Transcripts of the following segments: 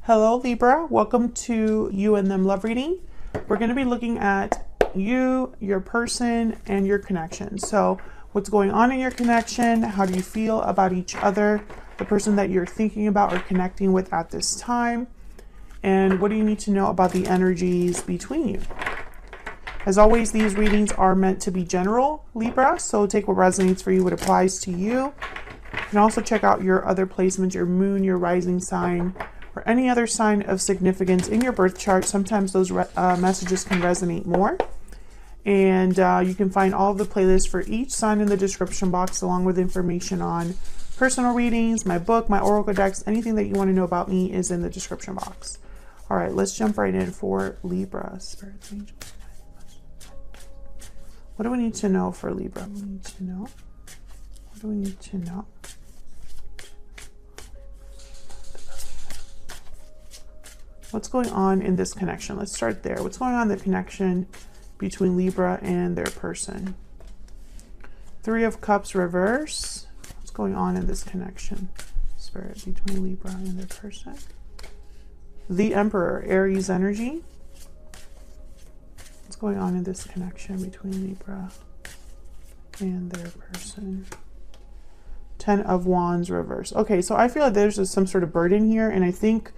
Hello Libra, welcome to You and Them Love Reading. We're going to be looking at you, your person, and your connection. So what's going on in your connection? How do you feel about each other, the person that you're thinking about or connecting with at this time? And what do you need to know about the energies between you? As always, these readings are meant to be general, Libra, so take what resonates for you, what applies to you. You can also check out your other placements, your moon, your rising sign, or any other sign of significance in your birth chart. Sometimes those messages can resonate more. And you can find all of the playlists for each sign in the description box, along with information on personal readings, my book, my oracle decks. Anything that you want to know about me is in the description box. All right, let's jump right in for Libra. Spirits, angels. What do we need to know for Libra? What do we need to know? What do we need to know? What's going on in this connection? Let's start there. What's going on in the connection between Libra and their person? Three of Cups reverse. What's going on in this connection, Spirit, between Libra and their person? The Emperor, Aries energy. What's going on in this connection between Libra and their person? Ten of Wands reverse. Okay, so I feel like there's some sort of burden here, and I think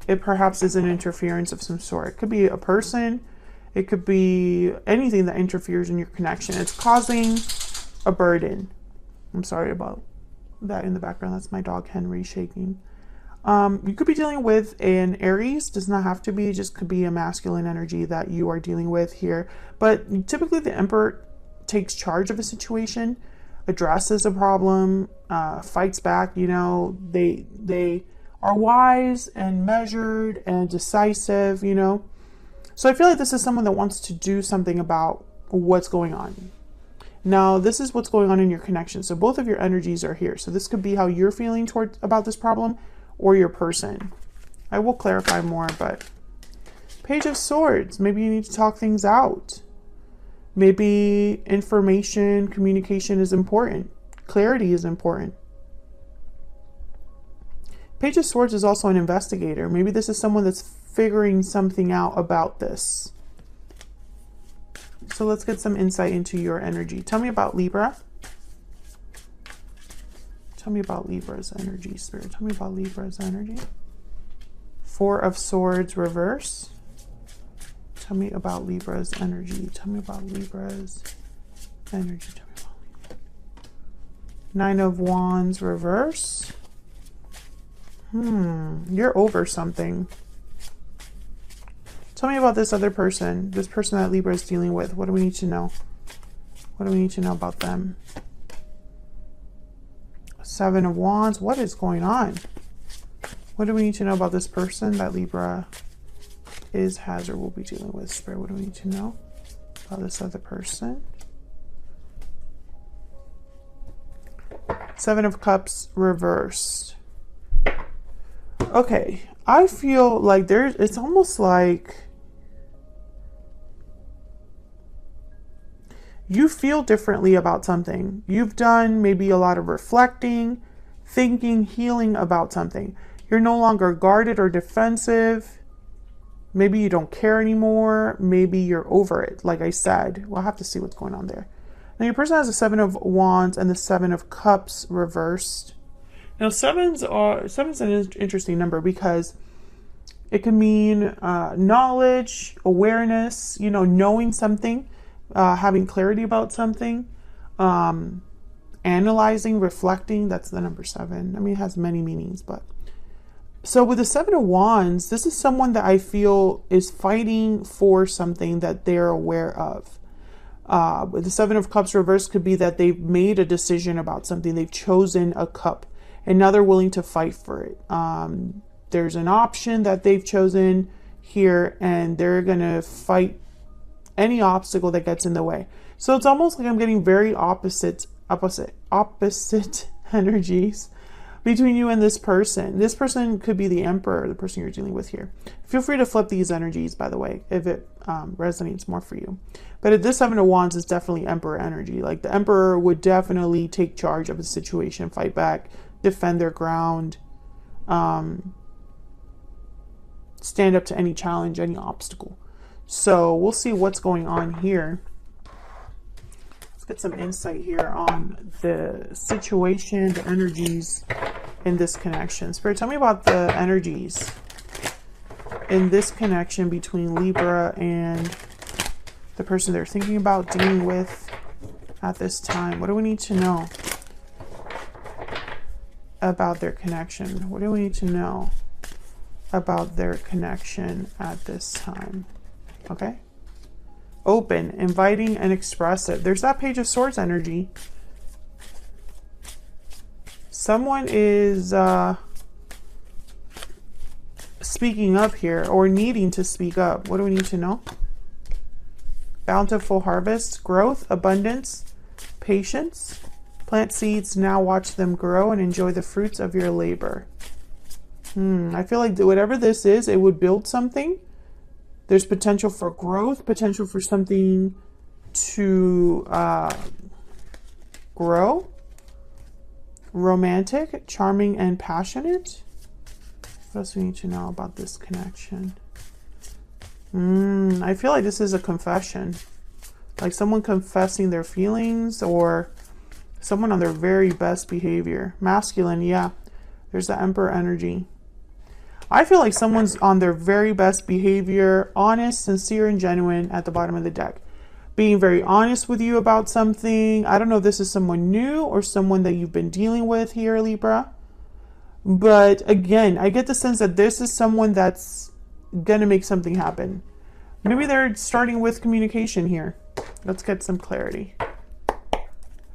it perhaps is an interference of some sort. It could be a person. It could be anything that interferes in your connection. It's causing a burden. I'm sorry about that in the background. That's my dog Henry shaking. You could be dealing with an Aries. Does not have to be. Just could be a masculine energy that you are dealing with here. But typically the Emperor takes charge of a situation, addresses a problem, fights back. You know, they are wise and measured and decisive, you know. So I feel like this is someone that wants to do something about what's going on. Now, this is what's going on in your connection. So both of your energies are here. So this could be how you're feeling about this problem or your person. I will clarify more, but Page of Swords. Maybe you need to talk things out. Maybe information, communication is important. Clarity is important. Page of Swords is also an investigator. Maybe this is someone that's figuring something out about this. So let's get some insight into your energy. Tell me about Libra. Tell me about Libra's energy, Spirit. Tell me about Libra's energy. Four of Swords reverse. Tell me about Libra's energy. Tell me about Libra's energy. Tell me about Libra. Nine of Wands reverse. You're over something. Tell me about this other person, this person that Libra is dealing with. What do we need to know? What do we need to know about them? Seven of Wands. What is going on? What do we need to know about this person that Libra has or will be dealing with? Spirit, what do we need to know about this other person? Seven of Cups reversed. Okay, I feel like it's almost like you feel differently about something. You've done maybe a lot of reflecting, thinking, healing about something. You're no longer guarded or defensive. Maybe you don't care anymore. Maybe you're over it. Like I said, we'll have to see what's going on there. Now your person has the Seven of Wands and the Seven of Cups reversed. Now, seven's an interesting number because it can mean knowledge, awareness, you know, knowing something, having clarity about something, analyzing, reflecting. That's the number seven. I mean, it has many meanings, but. So with the Seven of Wands, this is someone that I feel is fighting for something that they're aware of. With the Seven of Cups reversed could be that they've made a decision about something. They've chosen a cup. And now they're willing to fight for it. There's an option that they've chosen here, and they're going to fight any obstacle that gets in the way. So it's almost like I'm getting very opposite energies between you and this person. This person could be the Emperor, the person you're dealing with here. Feel free to flip these energies, by the way, if it resonates more for you. But this Seven of Wands is definitely Emperor energy. Like the Emperor would definitely take charge of the situation, fight back, defend their ground. stand up to any challenge, any obstacle. So we'll see what's going on here. Let's get some insight here on the situation, the energies in this connection. Spirit, tell me about the energies in this connection between Libra and the person they're thinking about dealing with at this time. What do we need to know about their connection? What do we need to know about their connection at this time? Okay. Open, inviting, and expressive. There's that Page of Swords energy. Someone is speaking up here, or needing to speak up. What do we need to know? Bountiful harvest, growth, abundance, patience. Plant seeds, now watch them grow and enjoy the fruits of your labor. I feel like whatever this is, it would build something. There's potential for growth, potential for something to grow. Romantic, charming, and passionate. What else do we need to know about this connection? I feel like this is a confession. Like someone confessing their feelings, or someone on their very best behavior. Masculine, yeah. There's the Emperor energy. I feel like someone's on their very best behavior, honest, sincere, and genuine at the bottom of the deck. Being very honest with you about something. I don't know if this is someone new or someone that you've been dealing with here, Libra. But again, I get the sense that this is someone that's going to make something happen. Maybe they're starting with communication here. Let's get some clarity.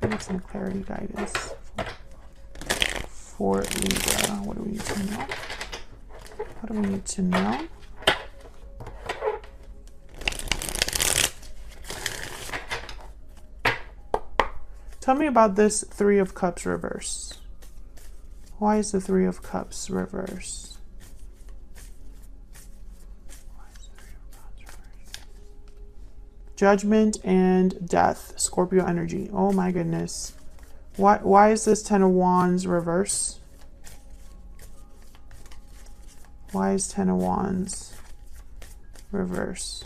Get some clarity, guidance for Libra. What do we need to know? What do we need to know? Tell me about this Three of Cups reverse. Why is the Three of Cups reverse? Judgment and death. Scorpio energy. Oh my goodness. Why is this Ten of Wands reverse? Why is Ten of Wands reverse?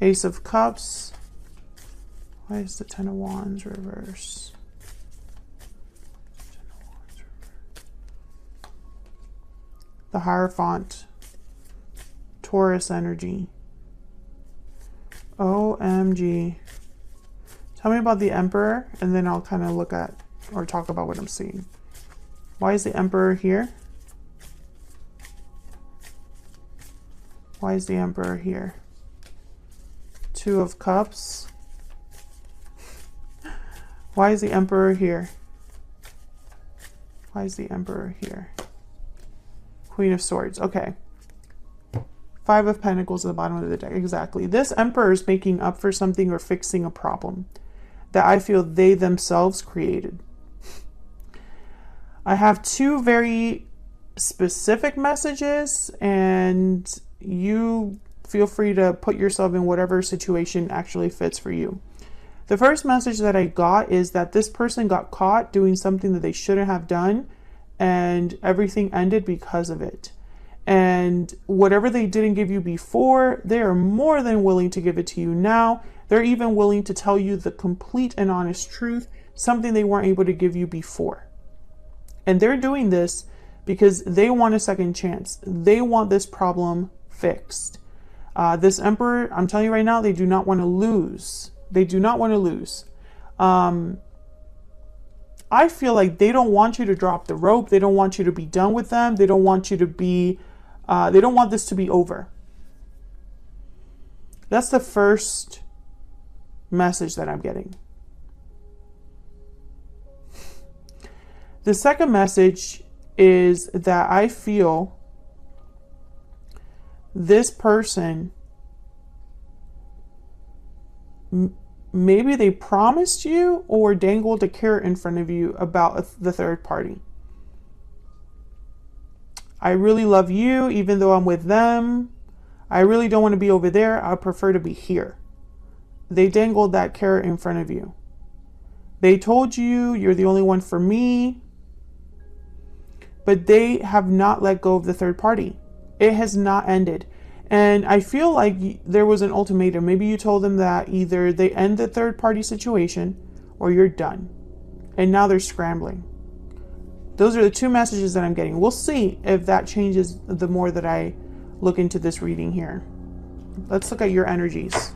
Ace of Cups. Why is the Ten of Wands reverse? The Hierophant. Taurus energy. OMG. Tell me about the Emperor, and then I'll kind of look at or talk about what I'm seeing. Why is the Emperor here? Why is the Emperor here? Two of Cups. Why is the Emperor here? Why is the Emperor here? Queen of Swords. Okay. Five of Pentacles at the bottom of the deck. Exactly. This Emperor is making up for something or fixing a problem that I feel they themselves created. I have two very specific messages, and you feel free to put yourself in whatever situation actually fits for you. The first message that I got is that this person got caught doing something that they shouldn't have done, and everything ended because of it. And whatever they didn't give you before, they are more than willing to give it to you now. They're even willing to tell you the complete and honest truth, something they weren't able to give you before. And they're doing this because they want a second chance. They want this problem fixed. This Emperor, I'm telling you right now, they do not want to lose. They do not want to lose. I feel like they don't want you to drop the rope. They don't want you to be done with them. They don't want you to be, they don't want this to be over. That's the first message that I'm getting. The second message is that I feel this person, maybe they promised you or dangled a carrot in front of you about the third party. I really love you, even though I'm with them. I really don't want to be over there. I prefer to be here. They dangled that carrot in front of you. They told you you're the only one for me, but they have not let go of the third party. It has not ended. And I feel like there was an ultimatum. Maybe you told them that either they end the third party situation or you're done. And now they're scrambling. Those are the two messages that I'm getting. We'll see if that changes the more that I look into this reading here. Let's look at your energies.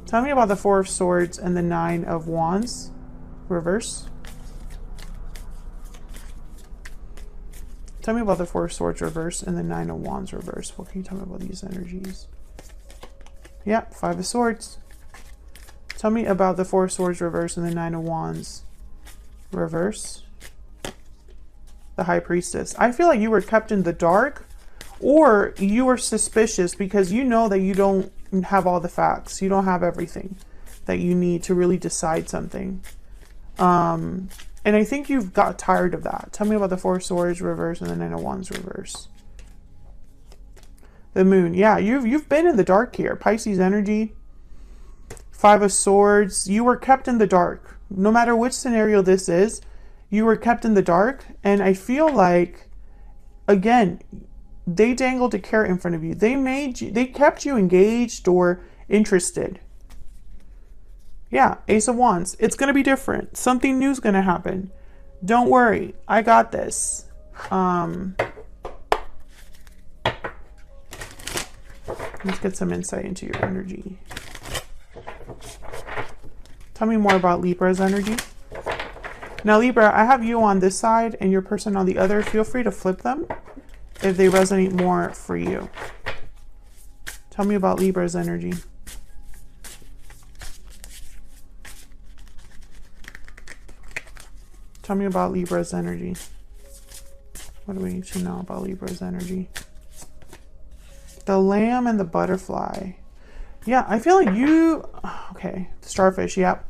Tell me about the Four of Swords and the Nine of Wands. Reverse. Tell me about the Four of Swords reverse and the Nine of Wands reverse. What can you tell me about these energies? Yeah, Five of Swords. Tell me about the Four of Swords reverse and the Nine of Wands reverse. The High Priestess. I feel like you were kept in the dark, or you were suspicious because you know that you don't have all the facts. You don't have everything that you need to really decide something. And I think you've got tired of that. Tell me about the Four of Swords reverse and the Nine of Wands reverse. The Moon. Yeah, you've been in the dark here. Pisces energy. Five of Swords. You were kept in the dark. No matter which scenario this is, you were kept in the dark. And I feel like, again, they dangled a carrot in front of you. They kept you engaged or interested. Yeah, Ace of Wands. It's going to be different. Something new is going to happen. Don't worry. I got this. Let's get some insight into your energy. Tell me more about Libra's energy. Now, Libra, I have you on this side and your person on the other. Feel free to flip them if they resonate more for you. Tell me about Libra's energy. Tell me about Libra's energy. What do we need to know about Libra's energy? The Lamb and the Butterfly. Yeah, I feel like you... Okay, Starfish, yep.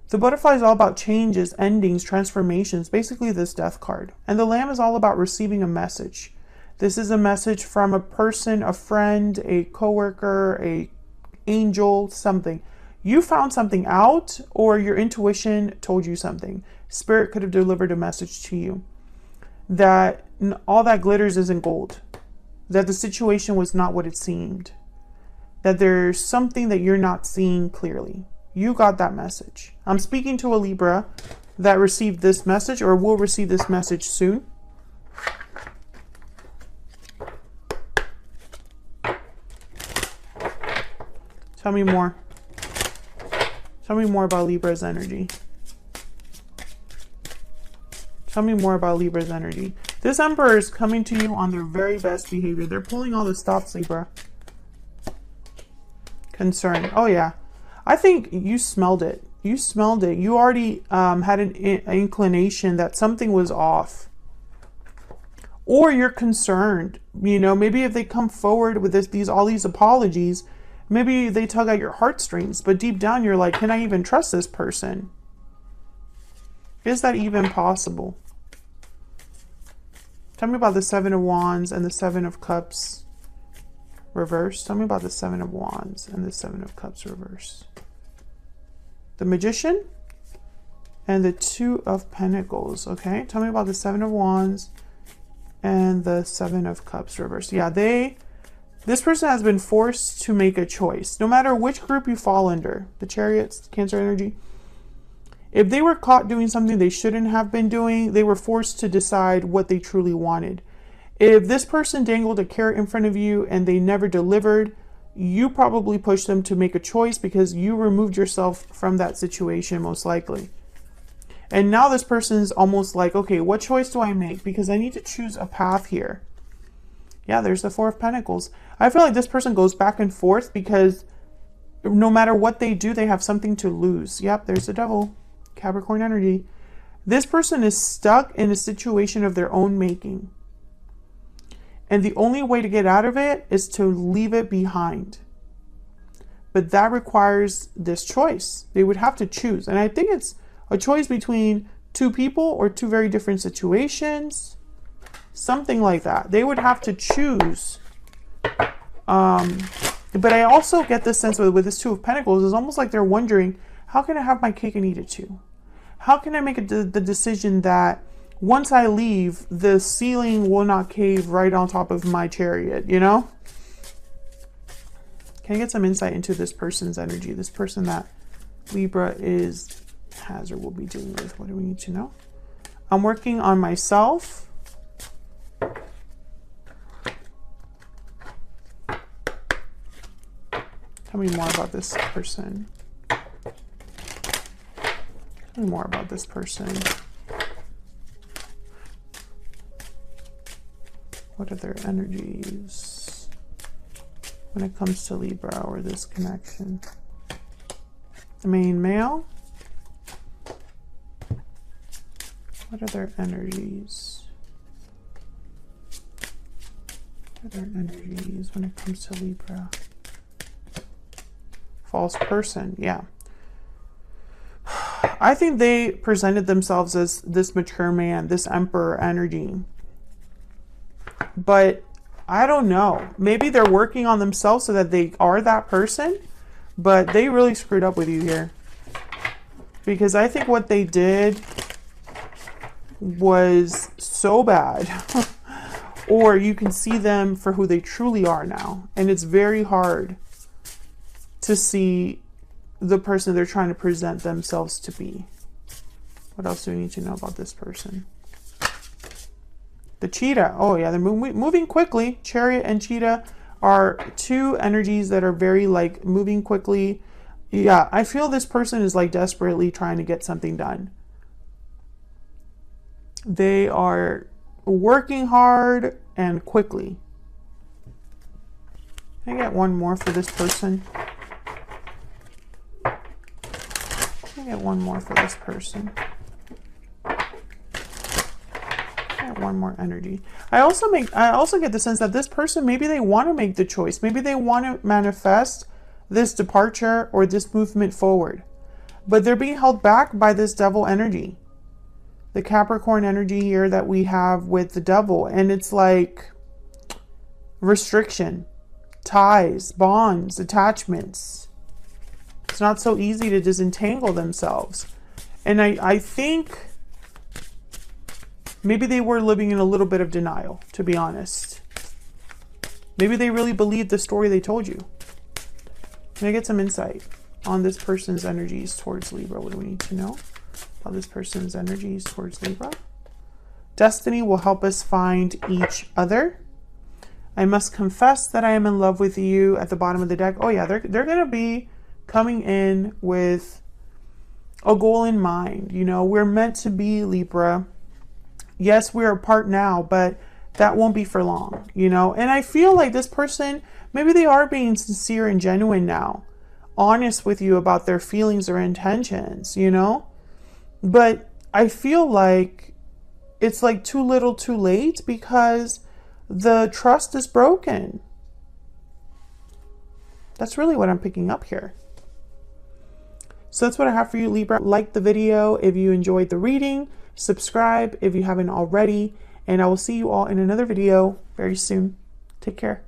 The Butterfly is all about changes, endings, transformations. Basically this Death card. And the Lamb is all about receiving a message. This is a message from a person, a friend, a coworker, a angel, something. You found something out, or your intuition told you something. Spirit could have delivered a message to you that all that glitters isn't gold, that the situation was not what it seemed, that there's something that you're not seeing clearly. You got that message. I'm speaking to a Libra that received this message or will receive this message soon. Tell me more. Tell me more about Libra's energy. Tell me more about Libra's energy. This Emperor is coming to you on their very best behavior. They're pulling all the stops, Libra. Concern. Oh, yeah. I think you smelled it. You smelled it. You already had an inclination that something was off. Or you're concerned. You know, maybe if they come forward with all these apologies, maybe they tug at your heartstrings. But deep down, you're like, can I even trust this person? Is that even possible? Tell me about the Seven of Wands and the Seven of Cups reverse. Tell me about the Seven of Wands and the Seven of Cups reverse. The Magician and the Two of Pentacles. Okay, tell me about the Seven of Wands and the Seven of Cups reverse. Yeah, this person has been forced to make a choice. No matter which group you fall under, the Chariots, Cancer energy, if they were caught doing something they shouldn't have been doing, they were forced to decide what they truly wanted. If this person dangled a carrot in front of you and they never delivered, you probably pushed them to make a choice because you removed yourself from that situation, most likely. And now this person's almost like, okay, what choice do I make? Because I need to choose a path here. Yeah, there's the Four of Pentacles. I feel like this person goes back and forth because no matter what they do, they have something to lose. Yep, there's the Devil. Capricorn energy. This person is stuck in a situation of their own making. And the only way to get out of it is to leave it behind. But that requires this choice. They would have to choose. And I think it's a choice between two people or two very different situations. Something like that. They would have to choose. But I also get this sense with this Two of Pentacles, it's almost like they're wondering, how can I have my cake and eat it too? How can I make the decision that once I leave, the ceiling will not cave right on top of my chariot, you know? Can I get some insight into this person's energy? This person that Libra has or will be dealing with. What do we need to know? I'm working on myself. Tell me more about this person. Tell me more about this person. What are their energies when it comes to Libra or this connection? The main male. What are their energies? What are their energies when it comes to Libra? False person, yeah. I think they presented themselves as this mature man, this emperor energy. But I don't know. Maybe they're working on themselves so that they are that person, but they really screwed up with you here. Because I think what they did was so bad. Or you can see them for who they truly are now. And it's very hard to see the person they're trying to present themselves to be. What else do we need to know about this person? The cheetah. Oh yeah, they're moving quickly. Chariot and cheetah are two energies that are very like moving quickly. Yeah, I feel this person is like desperately trying to get something done. They are working hard and quickly. Can I get one more for this person? Can I get one more for this person? One more energy. I also get the sense that this person, maybe they want to make the choice. Maybe they want to manifest this departure or this movement forward. But they're being held back by this devil energy. The Capricorn energy here that we have with the devil. And it's like restriction, ties, bonds, attachments. It's not so easy to disentangle themselves. And I think maybe they were living in a little bit of denial, to be honest. Maybe they really believed the story they told you. Can I get some insight on this person's energies towards Libra? What do we need to know about this person's energies towards Libra? Destiny will help us find each other. I must confess that I am in love with you at the bottom of the deck. Oh yeah, they're going to be coming in with a goal in mind. You know, we're meant to be, Libra. Yes, we're apart now, but that won't be for long, you know? And I feel like this person, maybe they are being sincere and genuine now, honest with you about their feelings or intentions, you know? But I feel like it's like too little too late because the trust is broken. That's really what I'm picking up here. So that's what I have for you, Libra. Like the video if you enjoyed the reading. Subscribe if you haven't already, and I will see you all in another video very soon. Take care.